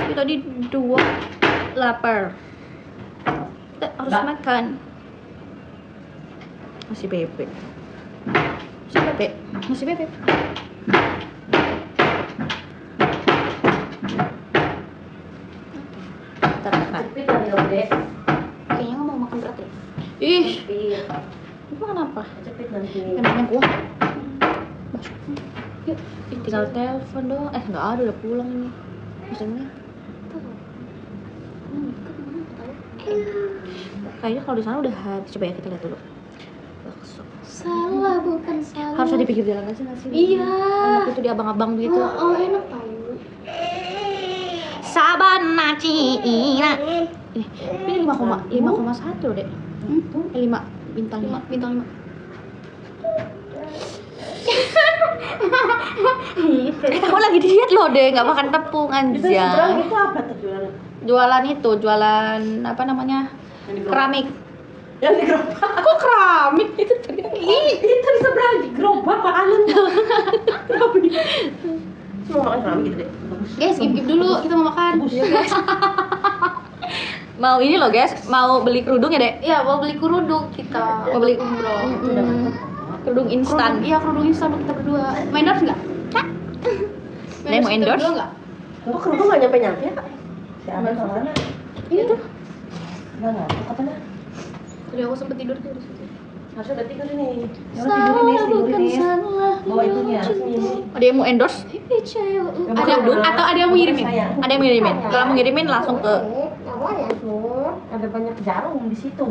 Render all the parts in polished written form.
Itu tadi 2 lapar. Kita harus makan. Masih bebek. Masih bebek. Cepet lah ya udah. Kayaknya nggak mau makan berat ya. Ih, itu makan apa? Cepet nanti. Emangnya gua. Masuk. Yuk, tinggal telepon doang. Nggak ada, udah pulang ini. Maksudnya? Kayaknya kalau di sana udah habis. Coba ya kita lihat dulu. Bakso. Salah bukan salah. Harus di pinggir jalan aja nggak sih? Iya. Enak itu di abang-abang gitu. Oh, enak tahu. Sabana Cina. Ini 5,1 deh. 5 bintang 5. Bintang 5. Kamu lagi diet loh deh, nggak makan tepung Itu seberang aja. itu apa tuh jualan? Jualan apa namanya? Keramik. Yang di gerobak. Kok keramik? Itu tadi. Itu di seberang di gerobak Pak Alan. Keramik. Cuma makan keramik gitu deh. Bagus. Guys, skip dulu, kita mau makan. Mau ini loh guys, mau beli kerudung ya dek? Iya, mau beli kerudung kita. Mau beli umroh. kerudung instan. Iya, kerudung instan buat kita berdua. Mau endorse nggak? Dek, mau endorse? Nggak? Kok kerudung nggak nyampe-nyampe ya? Si Abang sama mana? Ini tuh. Nggak, katanya. Tadi aku sempet tidur tuh di situ. Harusnya udah tidur ini. Salah bukan salah. Bawa itunya. Ini. Ada yang mau endorse? Ada kerudung? atau ada yang mau ngirimin? Ada yang mau ngirimin? Kalau mau ngirimin langsung ke Ada banyak jarum di situ.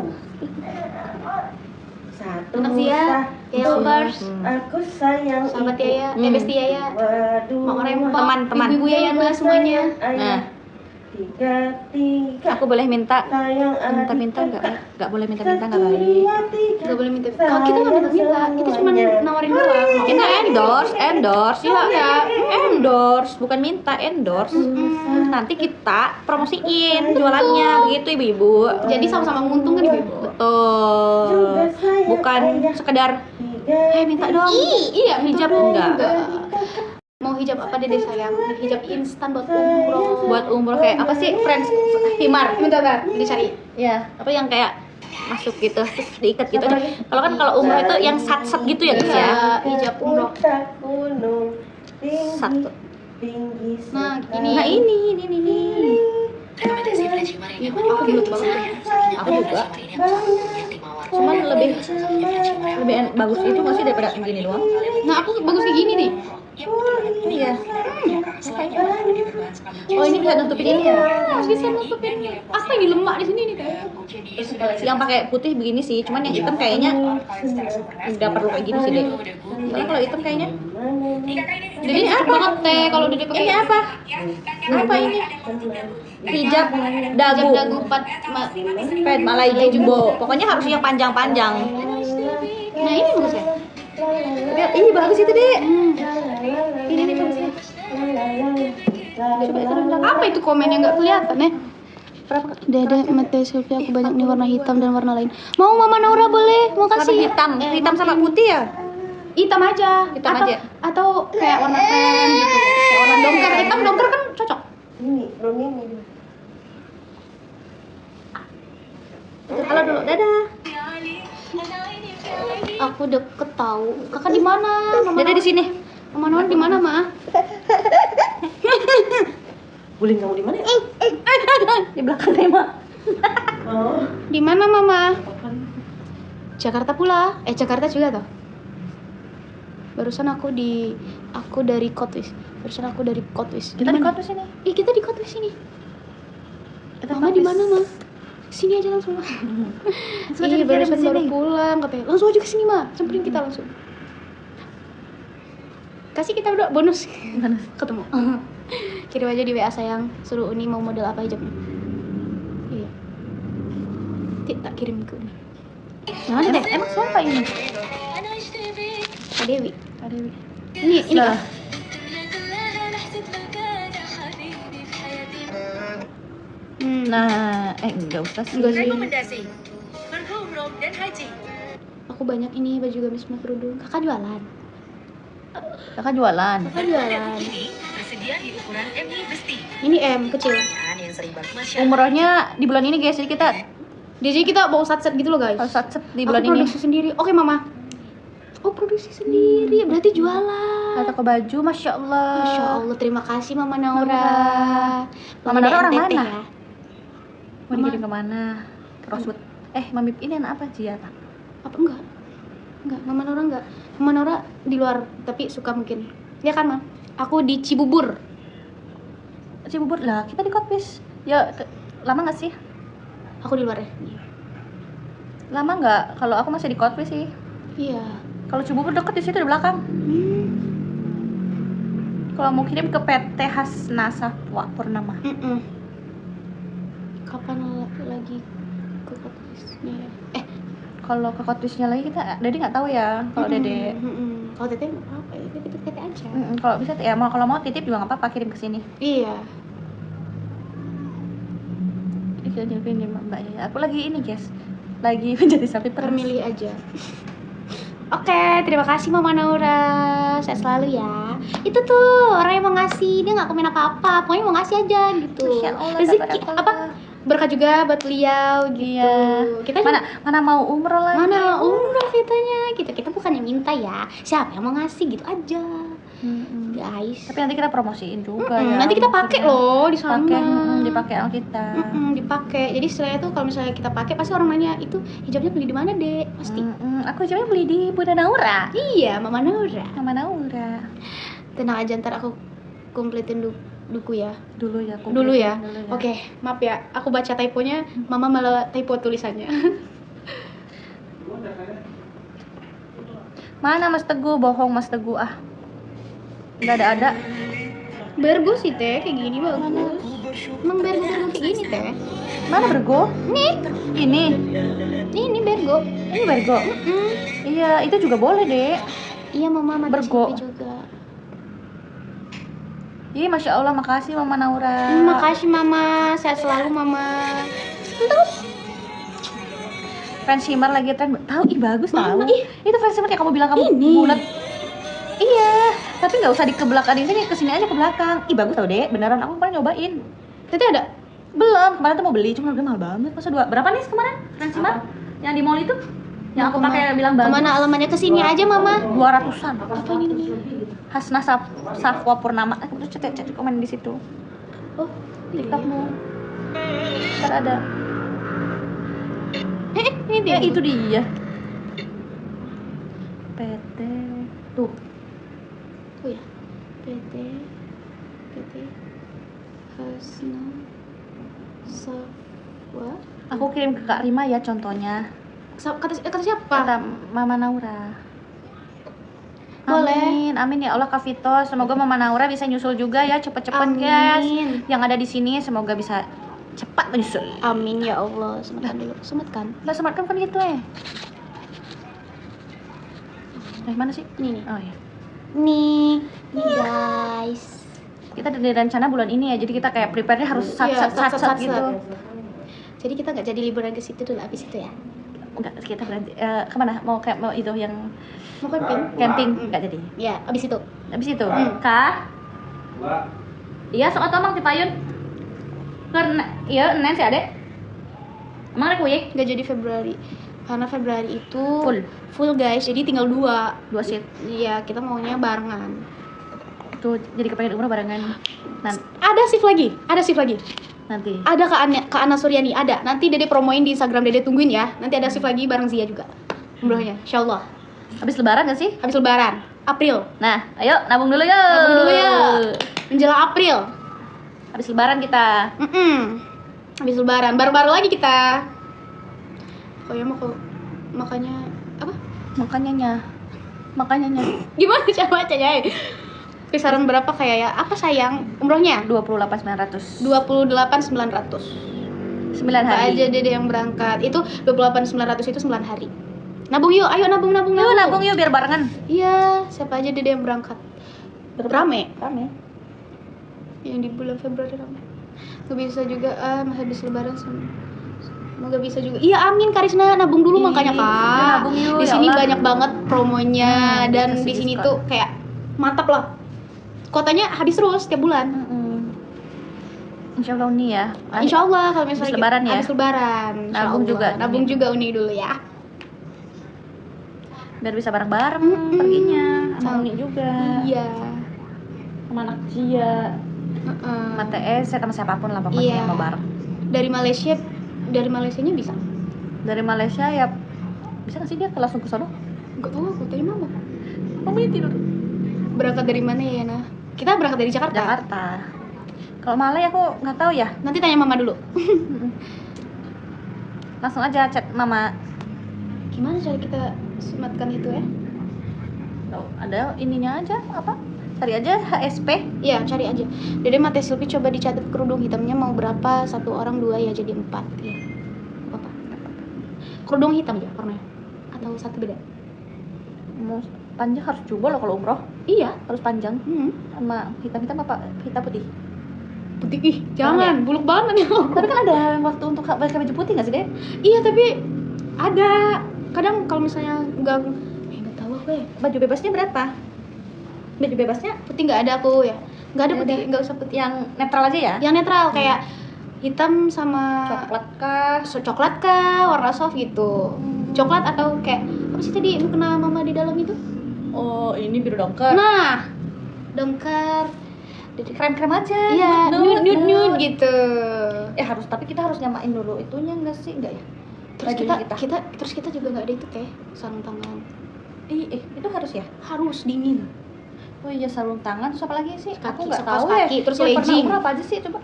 Satu. Makasih ya, Lovers. Aku sayang. Sahabat ibu. Yaya, Besti Yaya. Waduh. Mak Rempok, Teman-teman. Ibu Yayana semuanya. Nah. Tiga. aku boleh minta Sayang minta nggak boleh minta nggak baik. Nggak boleh minta. Kalau kita nggak minta, kita cuma nawarin doang. Kita endorse ya, endorse bukan minta, endorse. Nanti kita promosiin jualannya begitu ibu-ibu. Jadi sama-sama menguntungkan ibu. Betul, bukan sekedar minta dong. Iya, Hijab enggak. Mau hijab apa deh sayang? Hijab instan buat umroh. Buat umroh kayak apa sih, friends himar. Bentar, dicari. Ya, apa yang kayak masuk gitu terus diikat gitu. Kalau umroh itu yang sat-sat gitu ya guys ya. Hijab umroh. Satu. Nah, Nah ini. Aku gelut banget. Aku juga. Cuman lebih bagus itu nggak sih daripada yang gini doang? Nah, aku bagus kayak gini nih. Iya. Oh ini bisa nutupin ini ya? Bisa nutupin. Apa ini lemak di sini nih kayak? Yang pakai putih begini sih, cuman yang hitam kayaknya nggak perlu kayak gini sih deh. Soalnya kalau hitam kayaknya. Jadi ini apa banget teh kalau udah dipakai? Ini apa? Apa ini? Hijab dagu. Hijab dagu Pet Malay jumbo. Pokoknya harus yang panjang-panjang. Nah, ini bagus ya. Lihat, ini bagus itu deh. Ini nih bagusnya. Apa itu komen yang nggak kelihatan ya? Dede, Mete, Sylvia, aku banyak nih warna hitam dan warna lain. Mau Mama Naura boleh? Mau Warna kasih? hitam sama putih ya? Hitam aja. Hitam atau, aja. Atau kayak warna krem gitu. Kayak warna dongker. Hitam dongker kan cocok. Ini, belum ini. Halo dulu, dadah. Aku deket tahu. Kakak di mana? Dadah di sini. Mama Naura di mana, Ma? Guling kamu di mana ya? Di belakang Tema. Oh. Di mana, Mama? Jakarta pula. Jakarta juga toh. Barusan aku dari Kotwis. Kita di kota sini. Kita di Kotwis ini. Mama di mana, Ma? Sini aja langsung, Ma. Iya, barusan baru pulang katanya. Langsung aja ke sini, Ma. Samperin kita langsung. Kasih kita berdua bonus. Ketemu. Kirim aja di WA sayang. Suruh Uni mau model apa hijabnya. Iya. Tak kirim ke Uni. Mana deh? Emang siapa ini? Kak Dewi. Ini Lah. Nah, enggak usah sih. Enggak sih. Rekomendasi Pergi umroh dan haji. Aku banyak ini baju gamis sama kerudung. Kakak jualan. Kakak jualan. Ini tersedia di ukuran MI Besti. Ini M kecil. Pertanyaan yang sering banget masyarakat. Umrohnya di bulan ini guys, jadi kita bawa satset gitu loh guys. harus set di Aku bulan ini. produksi sendiri. Oke mama. Oh produksi sendiri, berarti jualan. Ada toko baju, masya Allah. Masya Allah, terima kasih Mama Naura. Mama Naura orang NTT mana? ya. Mau dikirim kemana? Rosebud. Mami ini anak apa sih ya? Apa enggak? Enggak, Mama Naura enggak. Mama Naura di luar, tapi suka mungkin. Ya kan, Ma? Aku di Cibubur. Cibubur lah, kita di Kotwis. Ya, lama nggak sih? Aku di luar ya. Lama nggak? Kalau aku masih di Kotwis sih. Iya. Kalau Cibubur deket di situ di belakang. Kalau mau kirim ke PT Hasnasa Purnama. Kapan lagi ke Kotwisnya ya? Kalau ke Kotwisnya lagi kita, Dede nggak tahu ya. Kalau Dede, Kalau Tete nggak apa-apa ya, Tete aja. kalau bisa ya kalau mau titip juga nggak apa-apa, kirim ke sini. Iya. Ini Mbak ya. Aku lagi ini guys, lagi menjadi sapi perah. Termilih aja. Oke, terima kasih Mama Naura. Sehat selalu ya. Itu tuh orang yang mau ngasih, dia nggak komen apa-apa, pokoknya mau ngasih aja gitu. Masya Allah, Rezeki tabarakallah. apa? Berkah juga buat beliau gitu. Iya. Kita mana mau umroh lagi? mana umroh kitanya. Kita bukannya minta ya. Siapa yang mau ngasih gitu aja. Guys. Tapi nanti kita promosiin juga ya. Nanti kita pakai loh di sana. Dipakai sama kita. Dipakai. Jadi setelah itu kalau misalnya kita pakai pasti orang nanya, "Itu hijabnya beli di mana, Dek?" Pasti. Aku hijabnya beli di Bunda Naura. Iya, Mama Naura. Mama Naura. Tenang aja, ntar aku kompletin duku ya. Dulu ya. Dulu ya. Oke, maaf ya. Aku baca typonya, Mama malah typo tulisannya. Mana Mas Teguh? Bohong Mas Teguh ah. Enggak ada. Bergo sih teh, kayak gini bagus. Emang bergo kayak gini teh. Mana Bergo? Nih, Ini bergo. Ini Bergo. Iya, itu juga boleh, Dek. Iya, Mama mati Bergo. Shopee juga. Ih, Masya Allah, makasih Mama Naura. Makasih Mama, sehat selalu Mama. Fans shimmer lagi tren. Tahu, bagus tahu. Ih. Itu fans shimmer yang kamu bilang kamu Ini. bulat. Iya, tapi nggak usah di ke belakang di sini, kesini aja ke belakang. Bagus tau Dek, beneran aku kemarin nyobain. Tete ada? Belum, kemarin tuh mau beli, cuma harganya mahal banget. Masa berapa nih kemarin? Fans shimmer yang di mall itu? Yang aku pakai bilang bagus. Kemana alamannya kesini aja Mama? 200-an. Apa ini? Hasna Safwa Purnama. Aku tuh cek komen di situ. Oh, TikTokmu. Ntar ada. ini dia. Ya itu dia. PT. Tuh. Oh ya. PT Hasna Safwa. Aku kirim ke Kak Rima ya contohnya. Kata siapa? Kata Mama Naura. Boleh. Amin ya Allah Kak Vito. Semoga Mama Naura bisa nyusul juga ya cepet-cepet Amin. guys. Yang ada di sini semoga bisa cepat menyusul. Amin ya Allah. Sematkan dulu. Sematkan. Lah sematkan kan gitu mana sih? Ini nih. Oh ya. Nih guys. Kita ada rencana bulan ini ya. Jadi kita kayak prepare-nya harus sat gitu. Jadi kita nggak jadi liburan ke situ dulu abis itu ya. Enggak, kita berarti kemana? Mau itu yang Mau camping? camping? Enggak jadi. Ya, abis itu. Habis itu, Kak? Iya, sok tomang ti payun. Karena iya, nen si Ade. Emang rek uyek? Nggak jadi Februari. Karena Februari itu Full guys, jadi tinggal 2 seat. Iya, kita maunya barengan. Tuh, jadi kepengen umroh barengan. Ada shift lagi. Nanti. Ada Kak Ana Suryani, ada. Nanti Dede promoin di Instagram Dede, tungguin ya. Nanti ada shift lagi bareng Zia juga. Umrohnya, insyaallah. Habis lebaran gak sih? Habis lebaran, April. Nah, ayo nabung dulu yuk. Menjelang April. Habis lebaran kita. Habis lebaran, baru-baru lagi kita. Pokoknya makanya apa? Makanya gimana cara bacanya? Kisaran berapa kayak ya? Apa sayang? Umrohnya? 28.900. 28.900. 9 hari. Aja Dede yang berangkat. Itu 28.900 itu 9 hari. Nabung yuk, ayo nabung. Yuk nabung yuk biar barengan. Iya, siapa aja Dede yang berangkat. Rame. Yang di bulan Februari rame. Gak bisa juga habis lebaran semoga bisa juga. Iya, amin Karisna, nabung dulu makanya Kak. Nabung yuk, Di ya sini Allah. banyak banget promonya dan dikasih di sini diskon. tuh kayak mantap lah. Kotanya habis terus setiap bulan. Insya Allah Uni ya. Insya Allah kalau misalnya Habis lebaran ya? Habis lebaran. Insya Nabung Allah. juga. Nabung juga Uni dulu ya. Biar bisa bareng-bareng perginya sama Uni juga. Iya. Sama anak Cia, sama TS, sama siapapun lah pokoknya Iya. yang mau bareng. Dari Malaysianya bisa? Dari Malaysia ya bisa nggak sih dia langsung ke sono? Enggak tahu aku tanya mama. Mama tidur. Berangkat dari mana ya, Nah? Kita berangkat dari Jakarta. Jakarta. Kalau Malay aku nggak tahu ya. Nanti tanya mama dulu. Langsung aja chat mama. Gimana cara kita sematkan itu ya? Tuh, ada ininya aja apa? Cari aja HSP. Iya, cari aja. Dede mate Silvi coba dicatat kerudung hitamnya mau berapa? 1 orang 2 ya jadi 4. Iya. Apa? Kerudung hitam ya warnanya? Atau satu beda? Mau panjang harus coba loh kalau umroh. Iya. Harus panjang. Hmm. Sama hitam-hitam apa? Hitam putih. Putih ih, jangan, buluk banget ya. Tapi kan ada waktu untuk pakai baju putih nggak sih deh? Iya, tapi ada. Kadang kalau misalnya enggak tahu apa ya. Baju bebasnya berapa? Baju bebasnya Putih nggak ada aku ya. Nggak ada Ya putih, udah. nggak usah putih. yang netral aja ya? Yang netral kayak hitam sama Coklat kah? coklat kah, warna soft gitu. Coklat atau kayak apa sih tadi yang kena mama di dalam itu? Oh, ini biru dongker. Nah, dongker. Krem-krem aja. Iya, nude gitu. Harus, tapi kita harus nyamain dulu itunya enggak sih? Enggak ya? Terus Bajunya kita juga nggak ada itu teh, sarung tangan. Itu harus ya? Harus dingin. Oh iya, sarung tangan, terus apa lagi sih? Kaki, Aku nggak sekaos tahu kaki, ya. terus yang legging. pernah umroh apa aja sih? Coba.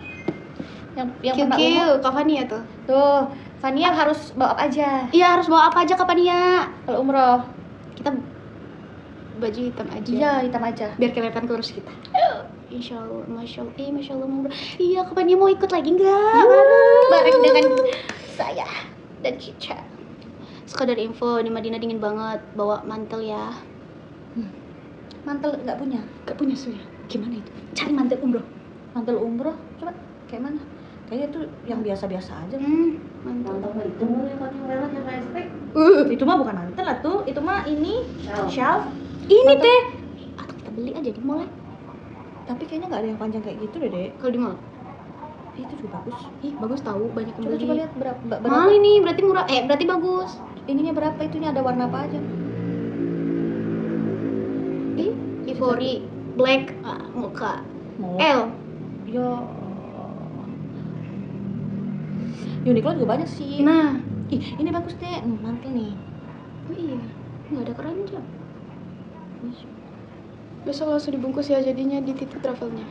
Yang pernah umroh. Kill, Kavania tuh. Tuh, Fania harus bawa apa aja? Iya, harus bawa apa aja Kavania? Kalau umroh. Kita baju hitam aja. Iya, hitam aja. Biar kelihatan kurus kita. Insya Allah, masya Allah mau iya Kavania mau ikut lagi nggak? Bareng dengan saya dan Cica. Sekadar info di Madinah dingin banget, bawa mantel ya. Mantel nggak punya? Gak punya suya. Gimana itu? Cari mantel umroh. Mantel umroh, coba kayak mana? Kayaknya itu yang biasa-biasa aja. Mantel. Itu yang pakai merah yang HSP. Itu mah bukan mantel lah tuh, itu mah ini shawl. Ini Mantel. teh. Atau kita beli aja di mall. Tapi kayaknya nggak ada yang panjang kayak gitu deh, Dek. Kalau di mall. Itu juga bagus. Ih, bagus tahu, banyak yang beli. Coba lihat berapa. Mahal ini, berarti murah. Berarti bagus. Ininya berapa? Itunya ada warna apa aja? Ivory, black, muka. Mau. L. Yo. Uniqlo juga banyak sih. Nah, Ini bagus deh. Mantel nih. oh iya, nggak ada keranjang. Besok langsung dibungkus ya jadinya di titik travelnya.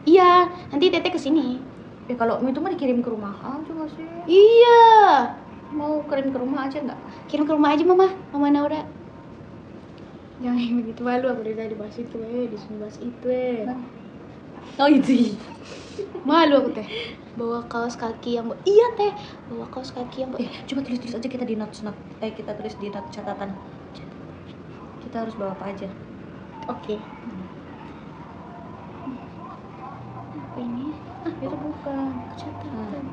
Iya, nanti Tete kesini. Kalau itu mah dikirim ke rumah aja nggak sih? Iya, Mau kirim ke rumah aja nggak? kirim ke rumah aja Mama Naura. Jangan begitu, malu aku dari tadi bahas itu disuruh bahas itu Oh itu. Malu aku teh. Bawa kaos kaki yang iya teh, bawa kaos kaki yang Coba tulis aja kita di notes. Kita tulis di note catatan. Kita harus bawa apa aja? Oke. Apa ini? Itu bukan. Catatan.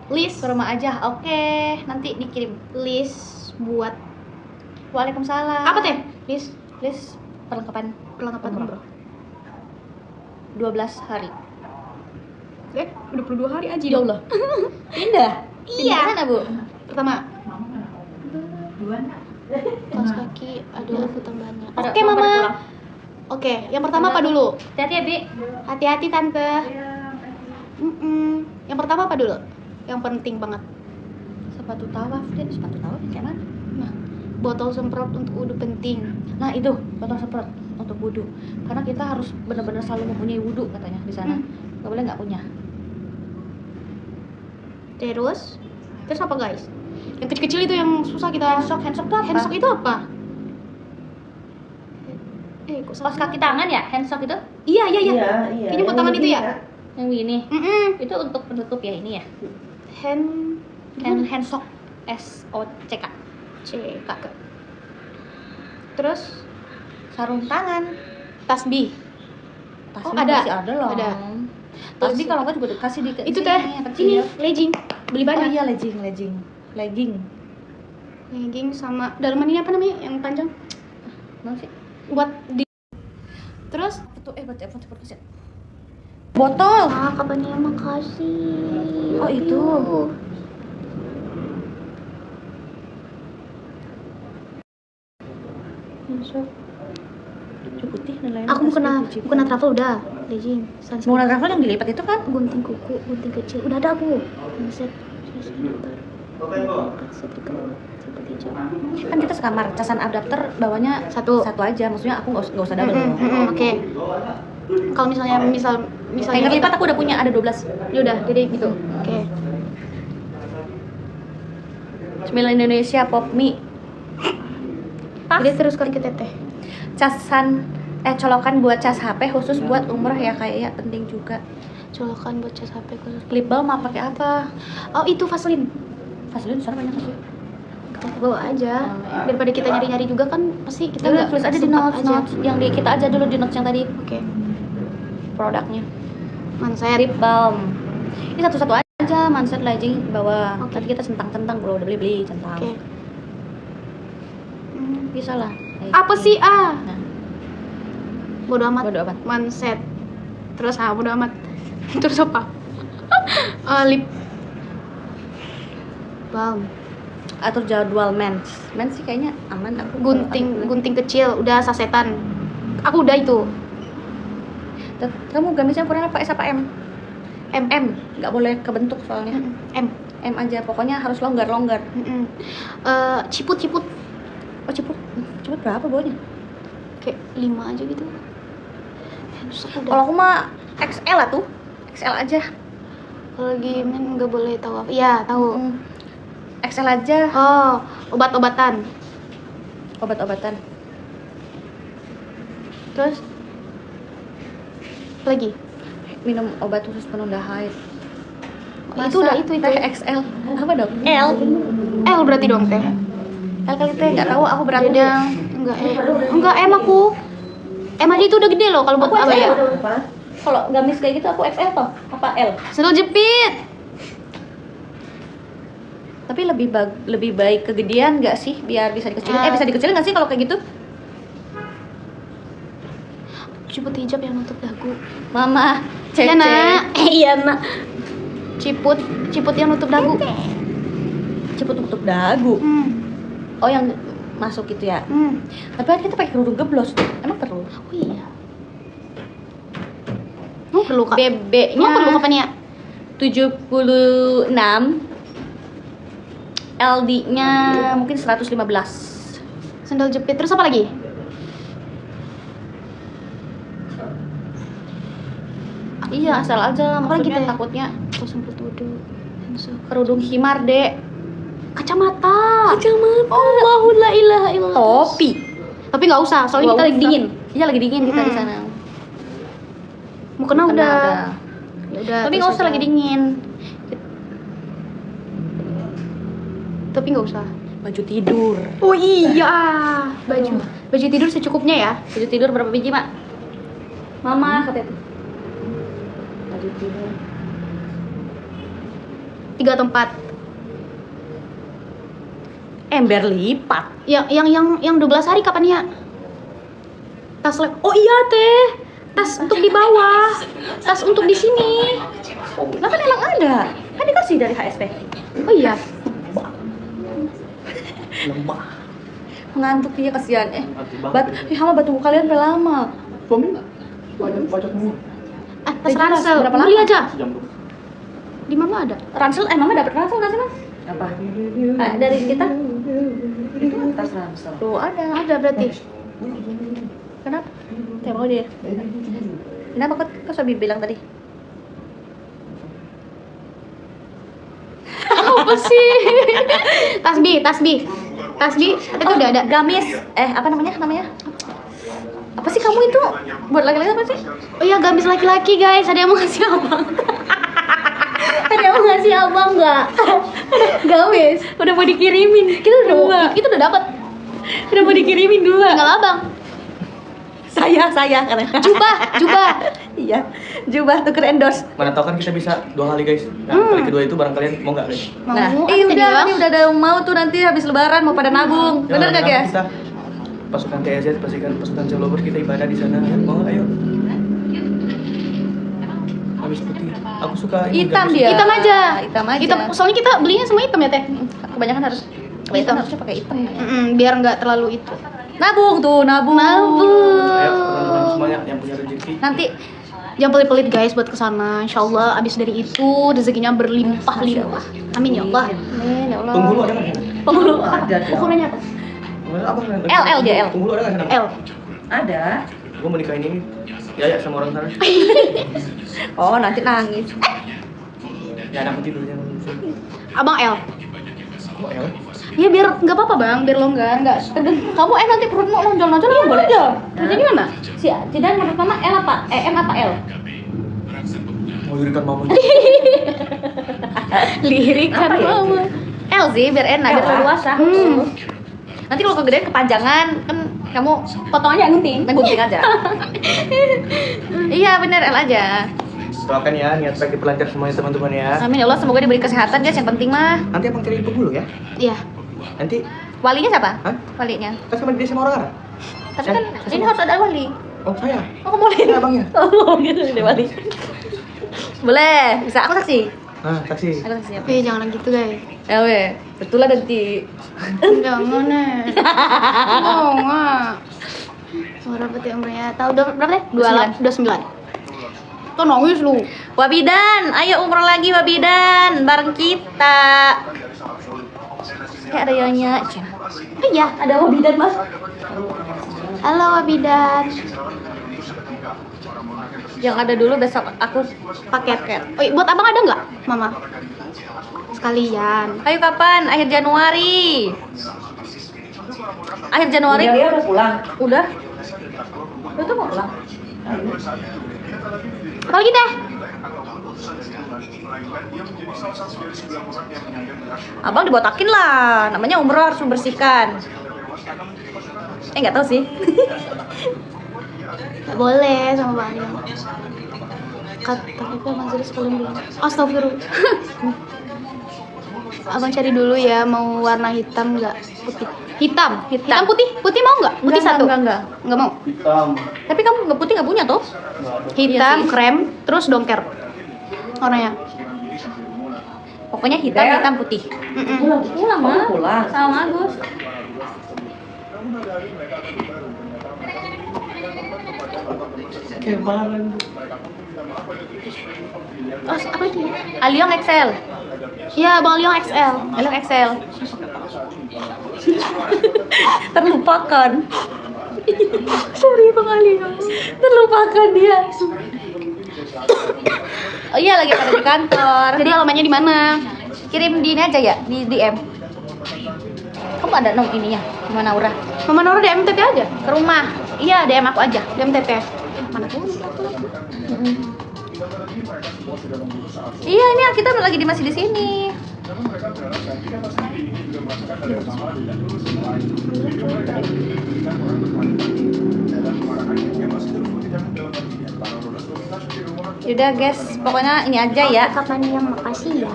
List ke rumah aja. Oke, nanti dikirim. List buat Waalaikumsalam. apa teh? List perlengkapan perlengkapan umroh. 12 hari. Udah 22 hari aja. Ya Allah. Pindah. Iya. Pindah sana, Bu. Pertama. Kaos kaki ada tambahannya. Ada Oke, mau Mama. pada pulang. Oke, yang pertama apa dulu? Hati-hati ya, Bi. Hati-hati Tante. Yang pertama apa dulu? Yang penting banget. Sepatu tawaf. Dia sepatu tawaf kayak mana? Nah, botol semprot untuk wudhu penting. Nah, itu botol semprot untuk wudhu. Karena kita harus benar-benar selalu mempunyai wudhu katanya di sana. Nggak boleh nggak punya. Terus apa guys? Yang kecil-kecil itu yang susah kita. Handsock tuh apa? Handsock itu apa? Kok Kaos kaki tangan ya? Handsock itu? Iya. Iya. Kayaknya buat tangan itu ya? Yang gini. Itu untuk penutup ya ini ya. Handsock. SOCK. CK. Terus Sarung tangan. tasbih. Tasbih Oh, ada. masih ada loh. Ada. Tasbih kalau nggak juga dikasih di Itu sini, teh. yang kecil. Ini legging. Beli Oh banyak. iya, legging. Legging sama dalaman ini apa namanya? Yang panjang. Mana sih? Buat di. Terus Itu baca podcast ya. Botol. Ah, kapan ya, makasih. Oh, itu. Baju putih dan lain-lain. Aku mau kena travel udah. Legging. Mau travel yang dilipat itu kan? Gunting kuku, gunting kecil. Udah ada aku. Set. Kan kita sekamar, casan adapter bawanya Satu aja, maksudnya aku nggak usah double. Oke. Kalau misalnya Hanger lipat aku udah punya, ada 12. ya udah, jadi gitu. Oke. Cemilan Indonesia Pop Mie. Jadi teruskan ke teteh. Colokan buat cas HP khusus buat umroh ya, kayaknya penting juga. Colokan buat cas HP khusus. Lip balm mau pakai apa? Oh, itu Vaseline. Vaseline sana banyak sih. Bawa aja. Daripada kita nyari-nyari juga kan pasti kita Udah tulis aja di sempat notes yang kita aja dulu di notes yang tadi. Oke. Produknya. Manset. Lip balm. Ini satu-satu aja, Manset Legging bawa. Oke. Tadi kita centang-centang kalau udah beli centang. Oke. Bisa lah. Apa sih ah? Nah, Bodo amat. bodo amat. Manset. Terus bodo amat. Terus apa? Lip balm. Atur jadwal mens sih kayaknya aman aku. Gunting kecil udah sasetan. Aku udah itu. Kamu gamisnya ukuran apa? S apa M? M. Nggak boleh kebentuk soalnya. M. M aja, pokoknya harus longgar. Ciput. Oh ciput berapa bawahnya? Kayak 5 aja gitu. Kalau aku mah XL lah tuh, XL aja. Kalau lagi men nggak boleh tahu apa. Iya, tahu. XL aja. Oh, obat-obatan. Obat-obatan. Terus apa lagi? Minum obat khusus penunda haid. Itu udah itu. Teh XL. Apa dong? L. L berarti dong teh. L kali teh nggak tahu aku berapa. Enggak M aku. M aja itu udah gede loh kalau buat apa ya? Kalau gamis kayak gitu aku XL toh. Apa L? Sendal jepit. Tapi lebih baik kegedean nggak sih biar bisa dikecilin? Bisa dikecilin nggak sih kalau kayak gitu? Ciput hijab yang nutup dagu. Mama, cek. Iya, Nak. Iya, Nak. Ciput yang nutup dagu. Cepet tutup dagu. Oh, yang masuk gitu ya. Tapi kan kita pakai kerudung geblos. Emang perlu? Oh iya. Perlu Kak. BB-nya perlu kapan ya? 76. LD-nya mungkin 115. Sendal jepit. Terus apa lagi? Iya, asal aja. Apa lagi Maksudnya teh? takutnya Sempat duduk. kerudung himar, Dek. Kacamata. Allahu la ilaha illallah. Topi. Tapi nggak usah, soalnya kita lagi dingin. Iya, lagi dingin kita di sana. Mau kena udah. Ya udah. Tapi nggak usah lagi dingin. Tapi nggak usah. Baju tidur. Oh iya. Baju tidur secukupnya ya. Baju tidur berapa biji, Mak? Mama katanya. Baju tidur 3 atau 4. Ember lipat. Yang 12 hari kapan ya? Tas oh iya teh. Tas untuk di bawah. Tas untuk di sini. Nah kan emang ada. Kan dikasih dari HSP. Oh iya. Lemah. Ngantuk dia kasihan. Hama batu kalian udah lama. Suami bacot mulu. Tas ransel. Berapa Beli lama? aja. Sejam tuh. Di mama ada. Ransel, Mama dapat ransel nggak sih, Mas? Apa? Dari kita? Itu tas ransel. Tuh ada. Ada berarti. Kenapa? Kayak mau dia. Kenapa kok Sobi bilang tadi? Apa sih? Tasbih. Itu udah ada. Gamis. Apa namanya? Apa sih kamu itu? Buat laki-laki apa sih? Oh iya, gamis laki-laki guys. Ada yang mau ngasih abang. Ada yang mau ngasih abang nggak? Gamis. Udah mau dikirimin. Kita udah dapat. Udah mau dikirimin 2. Tinggal abang. Saya katanya. Jubah. Iya. Jubah tuker endorse. Mana tahu kan kita bisa 2 kali guys. Nah, kali kedua itu barang kalian mau nggak guys? Nah, Mau. ini udah ada mau tuh nanti habis lebaran mau pada nabung. Bener nggak guys? Kita pasukan TSZ, pasukan Cewlover kita ibadah di sana. Mau nggak? Ayo. Habis putih. Aku suka ini Hitam gamis. dia. Hitam aja. Hitam aja. Hitam. Soalnya kita belinya semua hitam ya teh. Kebanyakan harus Hitam. harusnya pakai hitam. Biar nggak terlalu itu. Nabung tuh, nabung. Ayo teman-teman semuanya yang punya rezeki. Nanti Jangan pelit-pelit guys buat kesana. Insya Allah abis dari itu rezekinya berlimpah-limpah. Amin ya Allah. Amin ya Allah. Penghulu ada nggak? Penghulu. Ada. Ukurannya apa? Apa? L dia, L. Penghulu ada nggak sana? L. Ada. Gue mau nikahin ini. Ya sama orang sana. Oh, nanti nangis. Ya anak tidur jangan. Abang L. Kok ya? Ya biar nggak apa-apa bang, biar longgar nggak. Kamu nanti perutmu lonjol-lonjol ya boleh. Kerja di mana? Si Cidan menurut Mama L apa? M apa L? Mau lirikan mama. Lirikan Apa ya? mama. L sih biar enak, biar L, ah? leluasa. Nanti kalau kegedean kepanjangan kan kamu Potong aja gunting. ngegunting aja. Iya bener L aja. Doakan ya niat baik dipelancar semuanya teman-teman ya. Amin ya Allah, semoga diberi kesehatan guys, yang penting mah. Nanti abang cari penghulu ya. Iya. Nanti Walinya siapa? Hah? Walinya. kan sama dia sama orang Arab. Tapi kan ini harus ada wali. Oh saya. Oh, kamu boleh. Ini abangnya. Oh, gitu deh wali. Boleh, bisa aku saksi. Nah, saksi. Aku saksi apa? Jangan gitu guys. Ya weh, betul lah nanti. Jangan nih. Oh nggak. Berapa tuh umurnya? Tahu berapa deh? 29. Tuh nangis lu. Wabidan, ayo umroh lagi Wabidan, bareng kita. Kayak ada yang nyanyi. Iya. Ada Wabidan mas. Halo Wabidan. Yang ada dulu besok aku Paket. Oh, buat abang ada nggak, Mama? Sekalian. Ayo kapan? Akhir Januari. Akhir Januari. Dia udah pulang. Udah. Lu tuh mau pulang? Apa lagi teh? Abang dibotakin lah. Namanya umroh harus membersihkan. Nggak tahu sih. Nggak boleh sama Bang Arya. Kata Bang Zuri sekalian bilang. Astagfirullah. Abang cari dulu ya, mau warna hitam nggak? Putih. Hitam putih. Putih mau nggak? Putih satu. Enggak. Nggak mau. Hitam. Tapi kamu nggak putih nggak punya tuh? Hitam, Iya sih. krem, terus dongker. Warnanya. Pokoknya hitam, Dea. hitam putih. Pulang. Pulang Oh, mah. pulang. Sama Agus. Kebaran. Oh, apa lagi? Aliong XL. Ya, Bang Liong XL. Aliong XL. Terlupakan. Sorry Bang Liong. Terlupakan dia. Oh iya lagi pada di kantor. Jadi alamatnya di mana? Kirim di ini aja ya, di DM. Kamu ada nom ininya? Di mana Ura? Mama Nora di MTT aja. Ke rumah. Iya, DM aku aja. Di MTT. Mana tuh? Iya, ini kita lagi masih di sini. Yaudah guys, pokoknya ini aja ya. Kapan yang makasih ya.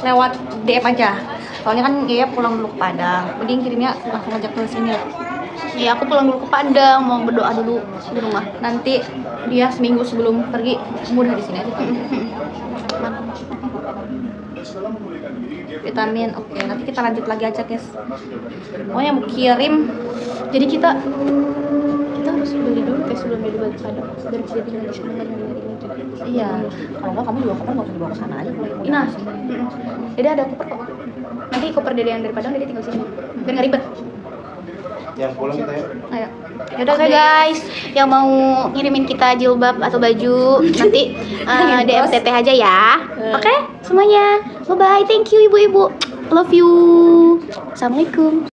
Lewat DM aja. Soalnya kan Yaya pulang dulu ke Padang. Mending kirimnya langsung aja ke sini lah. Ya aku pulang dulu ke Padang, mau berdoa dulu di rumah. Nanti dia seminggu sebelum pergi mudah di sini aja. Vitamin, oke. Nanti kita lanjut lagi aja guys. Pokoknya mau kirim. Jadi kita harus beli dulu kayak sebelum beli balik Padang. Biar bisa tinggal di sana dan dari ini. Iya. Kalau nggak kamu juga koper nggak usah dibawa ke sana aja kalau mau. Nah, jadi ada koper kok. Nanti koper Dede yang dari Padang Dede tinggal sini. Biar nggak ribet. Yang pulang kita ya. Ayo. Yaudah guys, yang mau ngirimin kita jilbab atau baju nanti DM teteh aja ya. Oke, semuanya. Bye bye. Thank you ibu-ibu. Love you. Assalamualaikum.